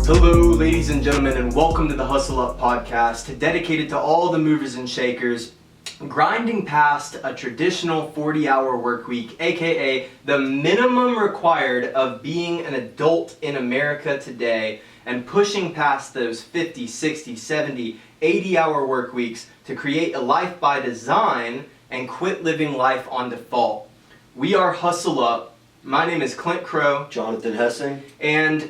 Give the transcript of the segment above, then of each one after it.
Hello, ladies and gentlemen, and welcome to the Hustle Up podcast, dedicated to all the movers and shakers grinding past a traditional 40-hour work week, aka the minimum required of being an adult in America today, and pushing past those 50, 60, 70, 80-hour work weeks to create a life by design and quit living life on default. We are Hustle Up. My name is Clint Crow. Jonathan Hessing. And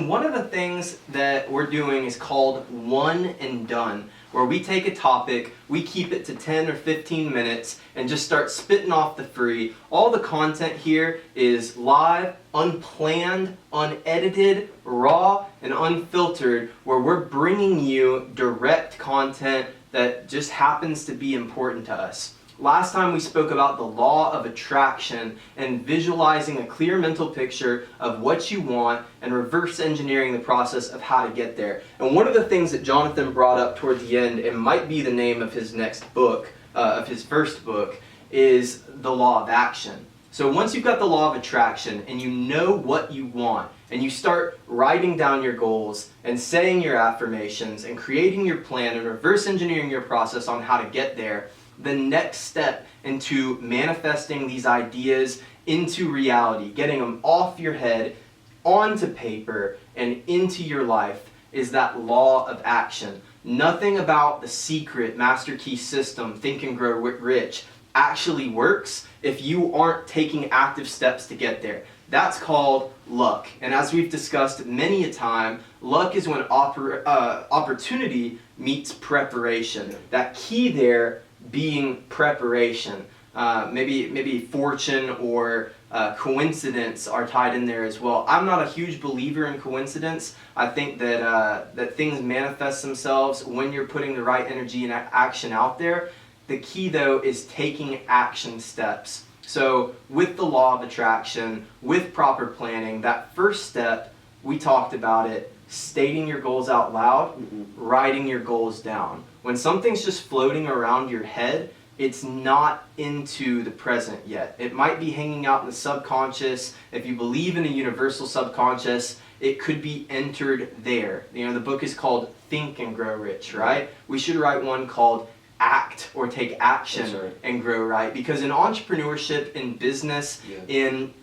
one of the things that we're doing is called One and Done, where we take a topic, we keep it to 10 or 15 minutes, and just start spitting off the free. All the content here is live, unplanned, unedited, raw, and unfiltered, where we're bringing you direct content that just happens to be important to us. Last time we spoke about the law of attraction and visualizing a clear mental picture of what you want and reverse engineering the process of how to get there. And one of the things that Jonathan brought up toward the end, it might be the name of his next book, of his first book, is the law of action. So once you've got the law of attraction and you know what you want, and you start writing down your goals and saying your affirmations and creating your plan and reverse engineering your process on how to get there, the next step into manifesting these ideas into reality, getting them off your head, onto paper, and into your life is that law of action. Nothing about the secret master key system, Think and Grow Rich, actually works if you aren't taking active steps to get there. That's called luck. And as we've discussed many a time, luck is when opportunity meets preparation. That key there being preparation. Maybe fortune or coincidence are tied in there as well. I'm not a huge believer in coincidence. I think that things manifest themselves when you're putting the right energy and action out there. The key though is taking action steps. So with the law of attraction, with proper planning, that first step, we talked about it, stating your goals out loud, writing your goals down. When something's just floating around your head, it's not into the present yet. It might be hanging out in the subconscious. If you believe in a universal subconscious, it could be entered there. You know, the book is called Think and Grow Rich, right? We should write one called Act or Take Action and Grow Right. Because in entrepreneurship, in business, in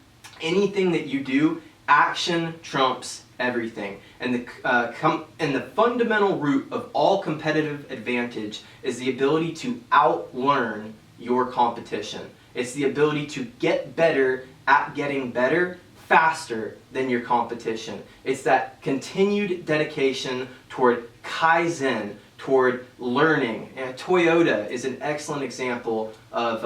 anything that you do, action trumps everything. And the fundamental root of all competitive advantage is the ability to outlearn your competition. It's the ability to get better at getting better faster than your competition. It's that continued dedication toward Kaizen, toward learning. And Toyota is an excellent example of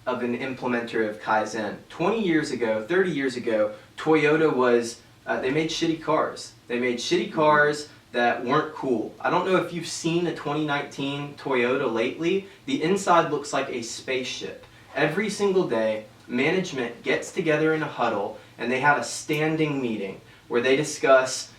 an implementer of Kaizen. 20 years ago, 30 years ago, Toyota was they made shitty cars. They made shitty cars that weren't cool. I don't know if you've seen a 2019 Toyota lately. The inside looks like a spaceship. Every single day, management gets together in a huddle and they have a standing meeting where they discuss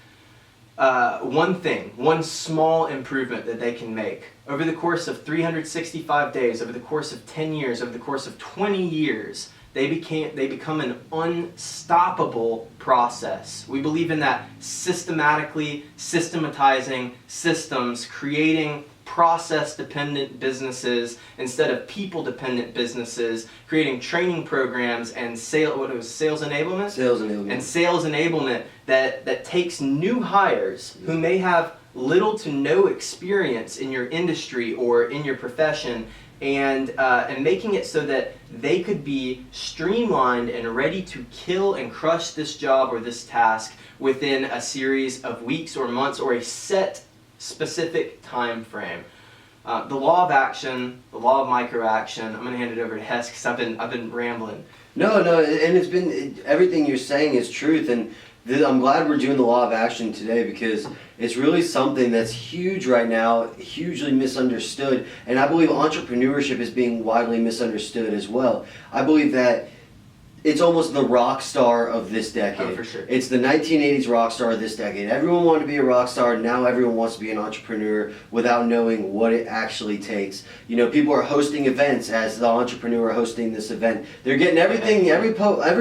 one small improvement that they can make. Over the course of 365 days, over the course of 10 years, over the course of 20 years, they become an unstoppable process. We believe in that systematically systematizing systems, creating process-dependent businesses instead of people-dependent businesses, creating training programs and sales enablement? Sales enablement. And sales enablement that takes new hires who may have little to no experience in your industry or in your profession, and making it so that they could be streamlined and ready to kill and crush this job or this task within a series of weeks or months or a set specific time frame. The law of action, the law of micro-action. I'm going to hand it over to Hess because I've been rambling. No, and it's been, everything you're saying is truth, and I'm glad we're doing the law of action today because it's really something that's huge right now, hugely misunderstood, and I believe entrepreneurship is being widely misunderstood as well. I believe that it's almost the rock star of this decade. Oh, for sure. It's the 1980s rock star of this decade. Everyone wanted to be a rock star. Now everyone wants to be an entrepreneur without knowing what it actually takes. You know, people are hosting events as the entrepreneur hosting this event. They're getting everything, every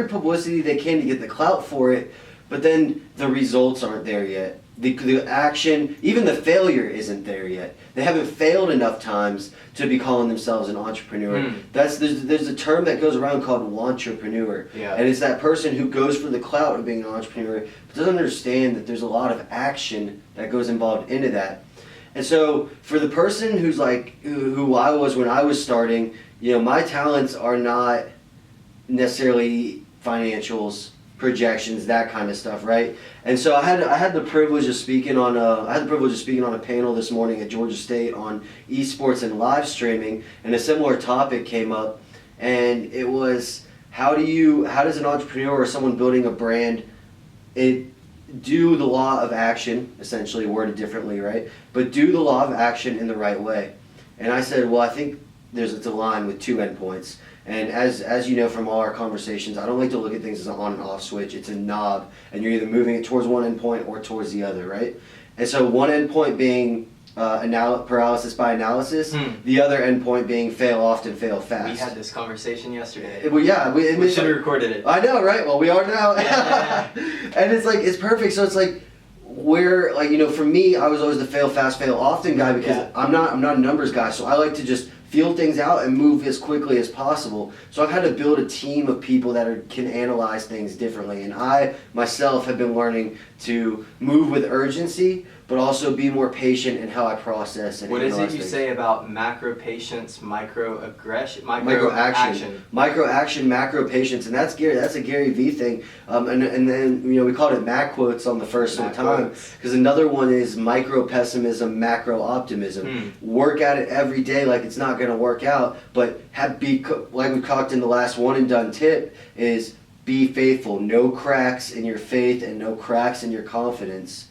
publicity they can to get the clout for it, but then the results aren't there yet. The action, even the failure isn't there yet. They haven't failed enough times to be calling themselves an entrepreneur. There's a term that goes around called Wantrepreneur. Yeah. And it's that person who goes for the clout of being an entrepreneur, but doesn't understand that there's a lot of action that goes involved into that. And so for the person who's like, who I was when I was starting, you know, my talents are not necessarily financials, projections, that kind of stuff, right? And so I had the privilege of speaking on a panel this morning at Georgia State on esports and live streaming, and a similar topic came up, and it was how does an entrepreneur or someone building a brand do the law of action, essentially worded differently, right? But do the law of action in the right way. And I said, well, I think it's a line with two endpoints. And as you know from all our conversations, I don't like to look at things as an on and off switch. It's a knob, and you're either moving it towards one endpoint or towards the other, right? And so one endpoint being paralysis by analysis, the other endpoint being fail often, fail fast. We had this conversation yesterday. Well, yeah, we should have recorded it. I know, right? Well, we are now. Yeah. And it's perfect. So it's like, where, like, you know, for me, I was always the fail fast, fail often guy, because I'm not a numbers guy. So I like to just feel things out and move as quickly as possible. So I've had to build a team of people that can analyze things differently. And I myself have been learning to move with urgency, but also be more patient in how I process and what analyze is it you things. say about macro patience, micro aggression, Micro action, macro patience, and that's a Gary V thing. And then, you know, we called it Mac quotes on the first time, because another one is micro pessimism, macro optimism. Work at it every day like it's not going to work out, but like we talked in the last one and done tip is be faithful. No cracks in your faith and no cracks in your confidence.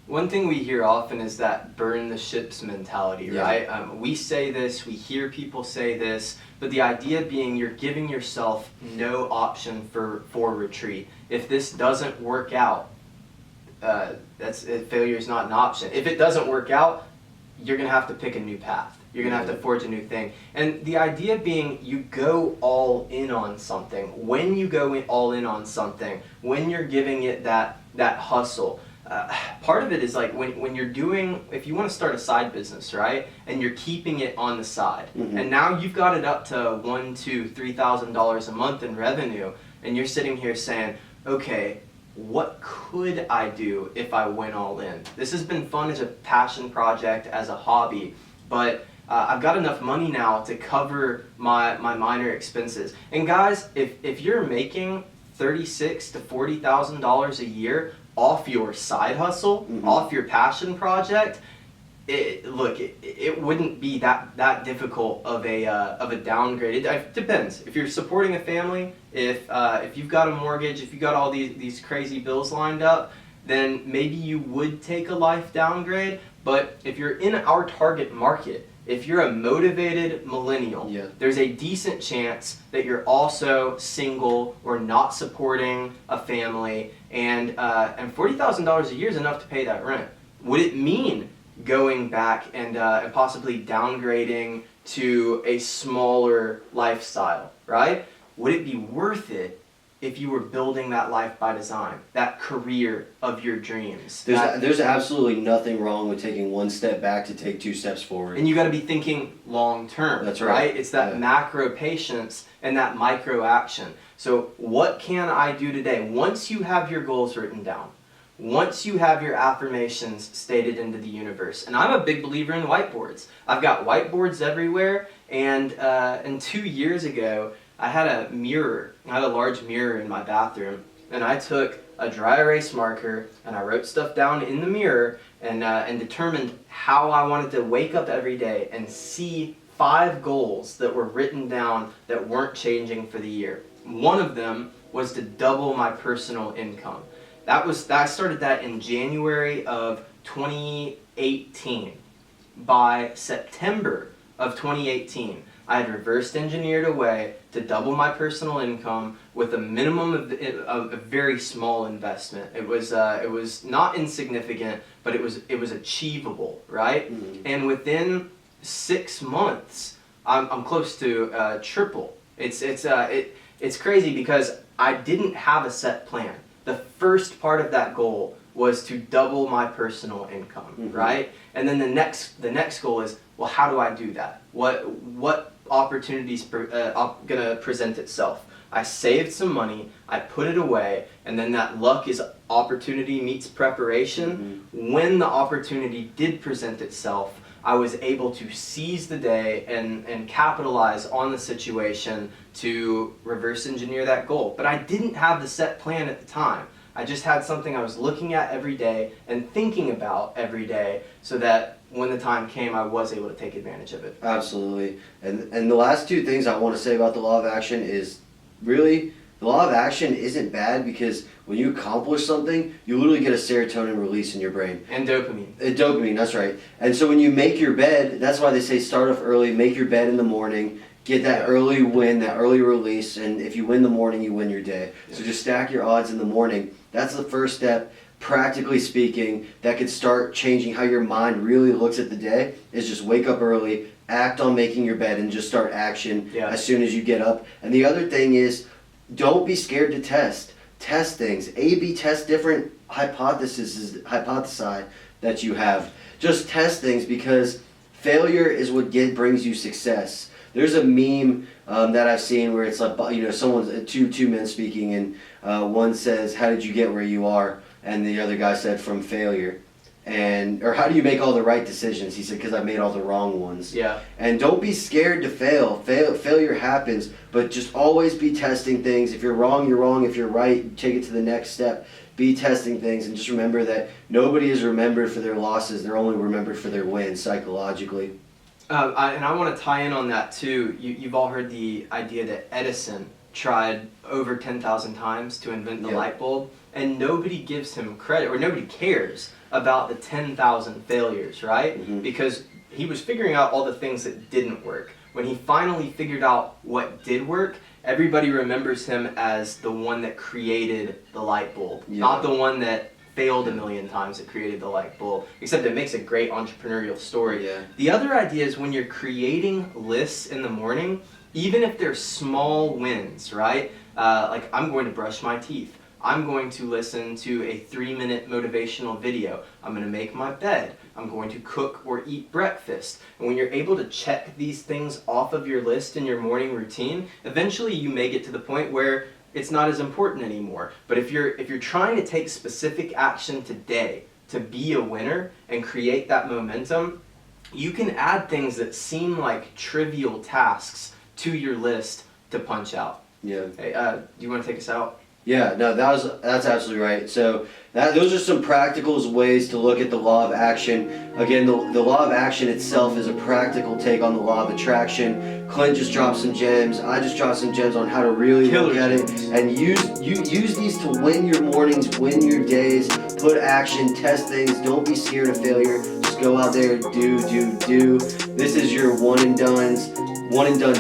One thing we hear often is that burn the ships mentality, right? We say this, we hear people say this, but the idea being you're giving yourself no option for retreat. If this doesn't work out, failure is not an option. If it doesn't work out, you're going to have to pick a new path. You're going to have to forge a new thing. And the idea being you go all in on something. When you go all in on something, when you're giving it that hustle, part of it is like when you're doing, if you want to start a side business, right, and you're keeping it on the side, and now you've got it up to $1,000, $2,000, $3,000 a month in revenue, and you're sitting here saying, okay, what could I do if I went all in? This has been fun as a passion project, as a hobby, but I've got enough money now to cover my minor expenses. And guys, if you're making $36,000 to $40,000 a year off your side hustle, off your passion project, it wouldn't be that difficult of a downgrade. It depends. If you're supporting a family, if you've got a mortgage, if you've got all these crazy bills lined up, then maybe you would take a life downgrade. But if you're in our target market, if you're a motivated millennial, there's a decent chance that you're also single or not supporting a family, and $40,000 a year is enough to pay that rent. Would it mean going back and possibly downgrading to a smaller lifestyle, right? Would it be worth it if you were building that life by design, that career of your dreams? There's absolutely nothing wrong with taking one step back to take two steps forward. And you got to be thinking long term. That's right. It's that macro patience and that micro action. So what can I do today? Once you have your goals written down, once you have your affirmations stated into the universe, and I'm a big believer in whiteboards. I've got whiteboards everywhere, and 2 years ago, I had a large mirror in my bathroom, and I took a dry erase marker and I wrote stuff down in the mirror and determined how I wanted to wake up every day and see 5 goals that were written down that weren't changing for the year. One of them was to double my personal income. I started that in January of 2018. By September of 2018, I had reversed engineered away to double my personal income with a minimum of a very small investment. It was not insignificant, but it was achievable, right? Mm-hmm. And within 6 months, I'm close to triple. It's crazy because I didn't have a set plan. The first part of that goal was to double my personal income, mm-hmm. right? And then the next goal is, well, how do I do that? What opportunities gonna present itself? I saved some money, I put it away, and then that luck is opportunity meets preparation. Mm-hmm. When the opportunity did present itself, I was able to seize the day and capitalize on the situation to reverse engineer that goal. But I didn't have the set plan at the time. I just had something I was looking at every day and thinking about every day, so that when the time came, I was able to take advantage of it. Absolutely. And the last two things I want to say about the law of action is, really, the law of action isn't bad, because when you accomplish something, you literally get a serotonin release in your brain. And dopamine. Dopamine, that's right. And so when you make your bed, that's why they say start off early, make your bed in the morning, get that early win, that early release, and if you win the morning, you win your day. So just stack your odds in the morning. That's the first step. Practically speaking, that could start changing how your mind really looks at the day, is just wake up early, act on making your bed, and just start action as soon as you get up. And the other thing is, don't be scared to test. Test things. A/B test different hypothesize that you have. Just test things, because failure is what brings you success. There's a meme that I've seen where it's like, someone's two men speaking, and one says, "How did you get where you are?" And the other guy said, "From failure." Or how do you make all the right decisions? He said, "Because I made all the wrong ones." Yeah. And don't be scared to fail. Failure happens, but just always be testing things. If you're wrong, you're wrong. If you're right, take it to the next step. Be testing things, and just remember that nobody is remembered for their losses. They're only remembered for their wins psychologically. And I want to tie in on that too. You've all heard the idea that Edison tried over 10,000 times to invent the light bulb, and nobody gives him credit, or nobody cares about the 10,000 failures, right? Mm-hmm. Because he was figuring out all the things that didn't work. When he finally figured out what did work, everybody remembers him as the one that created the light bulb, not the one that failed a million times that created the light bulb, except it makes a great entrepreneurial story. Yeah. The other idea is, when you're creating lists in the morning, even if they're small wins, right? Like, I'm going to brush my teeth. I'm going to listen to a 3-minute motivational video. I'm going to make my bed. I'm going to cook or eat breakfast. And when you're able to check these things off of your list in your morning routine, eventually you may get to the point where it's not as important anymore. But if you're trying to take specific action today to be a winner and create that momentum, you can add things that seem like trivial tasks to your list to punch out. Yeah. Hey, do you want to take us out? Yeah, no, that's absolutely right. So those are some practical ways to look at the law of action. Again, the law of action itself is a practical take on the law of attraction. Clint just dropped some gems. I just dropped some gems on how to really look at it and use these to win your mornings, win your days, put action, test things. Don't be scared of failure. Just go out there, do. This is your one and done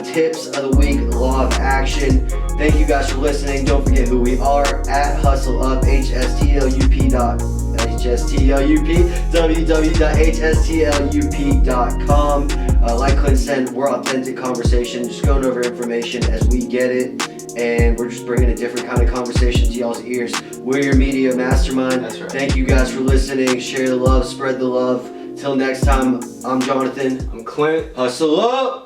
tips of the week, law of action. Thank you guys for listening. Don't forget who we are, at Hustle Up, www.hstlup.com. Like Clint said, we're authentic conversation, just going over information as we get it, and we're just bringing a different kind of conversation to y'all's ears. We're your media mastermind. That's right. Thank you guys for listening. Share the love, spread the love. Till next time, I'm Jonathan. I'm Clint. Hustle up!